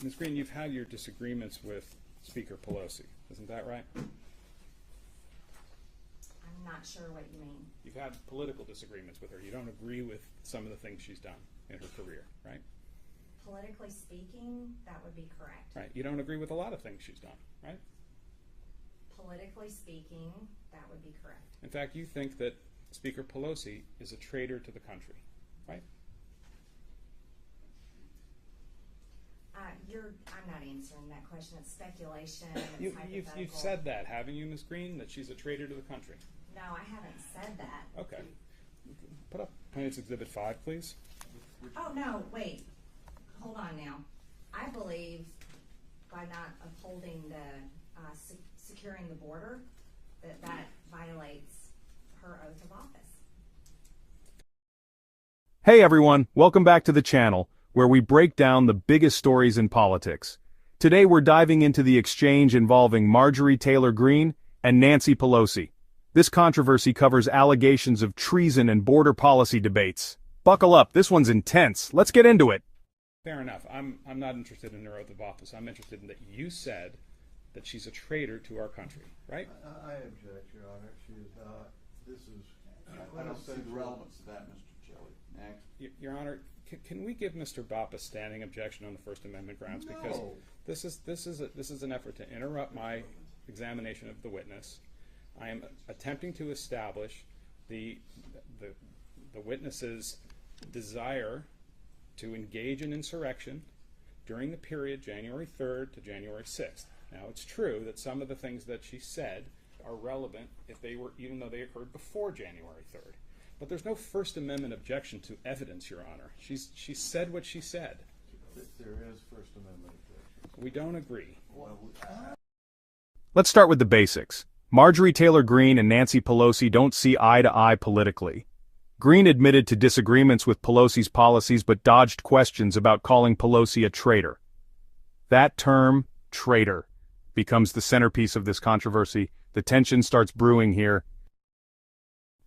Ms. Greene, you've had your disagreements with Speaker Pelosi, isn't that right? I'm not sure what you mean. You've had political disagreements with her. You don't agree with some of the things she's done in her career, right? Politically speaking, that would be correct. Right. You don't agree with a lot of things she's done, right? Politically speaking, that would be correct. In fact, you think that Speaker Pelosi is a traitor to the country, right? I'm not answering that question. It's speculation. It's hypothetical. You've said that, haven't you, Ms. Greene, that she's a traitor to the country? No, I haven't said that. Okay. Put up Plaintiff's Exhibit 5, please. Oh, no, wait. Hold on now. I believe by not upholding the securing the border, that violates her oath of office. Hey everyone, welcome back to the channel, where we break down the biggest stories in politics. Today we're diving into the exchange involving Marjorie Taylor Greene and Nancy Pelosi. This controversy covers allegations of treason and border policy debates. Buckle up, this one's intense. Let's get into it. Fair enough. I'm not interested in her oath of office. I'm interested in that you said that she's a traitor to our country, right? I object, Your Honor. She is not. This is. I don't see the relevance of that, Mr. Shelley. Next. Your Honor, can we give Mr. Bopp a standing objection on the First Amendment grounds? No. Because this is an effort to interrupt my examination of the witness. I am attempting to establish the witness's desire to engage in insurrection during the period January 3rd to January 6th. Now, it's true that some of the things that she said are relevant even though they occurred before January 3rd. But there's no First Amendment objection to evidence, Your Honor. She said what she said. There is First Amendment objection. We don't agree. Let's start with the basics. Marjorie Taylor Greene and Nancy Pelosi don't see eye to eye politically. Greene admitted to disagreements with Pelosi's policies but dodged questions about calling Pelosi a traitor. That term, traitor, becomes the centerpiece of this controversy. The tension starts brewing here.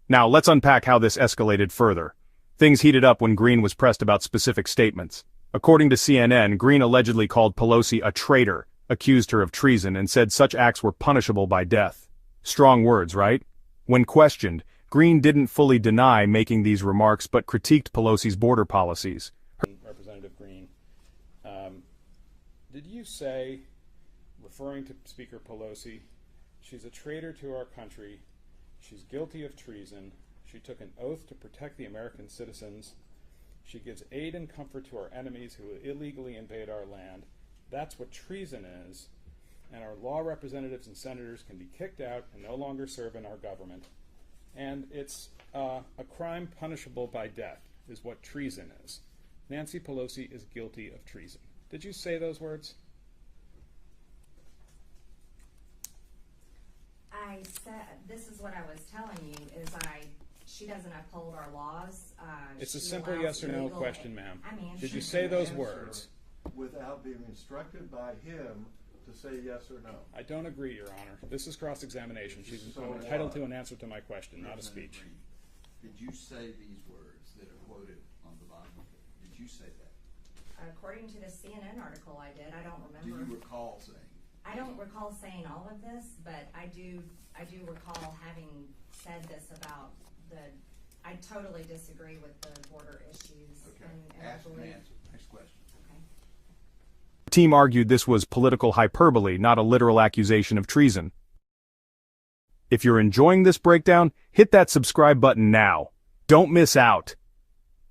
Now, let's unpack how this escalated further. Things heated up when Greene was pressed about specific statements. According to CNN, Greene allegedly called Pelosi a traitor, accused her of treason, and said such acts were punishable by death. Strong words, right? When questioned, Greene didn't fully deny making these remarks but critiqued Pelosi's border policies. Representative Greene, did you say, referring to Speaker Pelosi, she's a traitor to our country, she's guilty of treason, she took an oath to protect the American citizens, she gives aid and comfort to our enemies who illegally invade our land, that's what treason is, and our law representatives and senators can be kicked out and no longer serve in our government. And it's a crime punishable by death is what treason is. Nancy Pelosi is guilty of treason. Did you say those words? I said, this is what I was telling you, she doesn't uphold our laws. It's a simple yes or no question, ma'am. Did you She say can those answer words? Without being instructed by him to say yes or no. I don't agree, Your Honor. This is cross-examination. She's So entitled what? to an answer to my question, not a speech. Did you say these words that are quoted on the bottom of it? Did you say that? According to the CNN article, I did. I don't Do remember. you recall saying? I don't recall saying all of this, but I do recall having said this about I totally disagree with the border issues. Okay. And I Ask and believe. answer. Next question. Okay. The team argued this was political hyperbole, not a literal accusation of treason. If you're enjoying this breakdown, hit that subscribe button now. Don't miss out.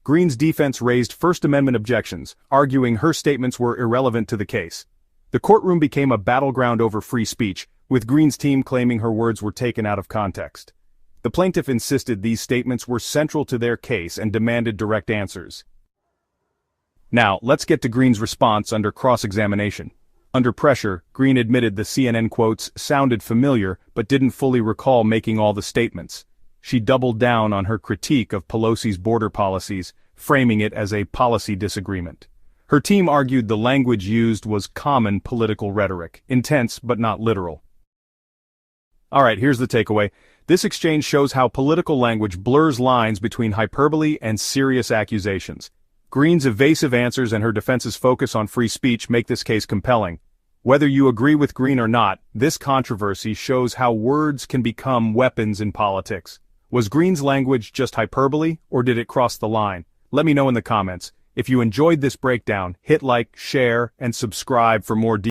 Greene's defense raised First Amendment objections, arguing her statements were irrelevant to the case. The courtroom became a battleground over free speech, with Greene's team claiming her words were taken out of context. The plaintiff insisted these statements were central to their case and demanded direct answers. Now, let's get to Greene's response under cross-examination. Under pressure, Greene admitted the CNN quotes sounded familiar but didn't fully recall making all the statements. She doubled down on her critique of Pelosi's border policies, framing it as a policy disagreement. Her team argued the language used was common political rhetoric, intense but not literal. Alright, here's the takeaway. This exchange shows how political language blurs lines between hyperbole and serious accusations. Greene's evasive answers and her defense's focus on free speech make this case compelling. Whether you agree with Greene or not, this controversy shows how words can become weapons in politics. Was Greene's language just hyperbole, or did it cross the line? Let me know in the comments. If you enjoyed this breakdown, hit like, share, and subscribe for more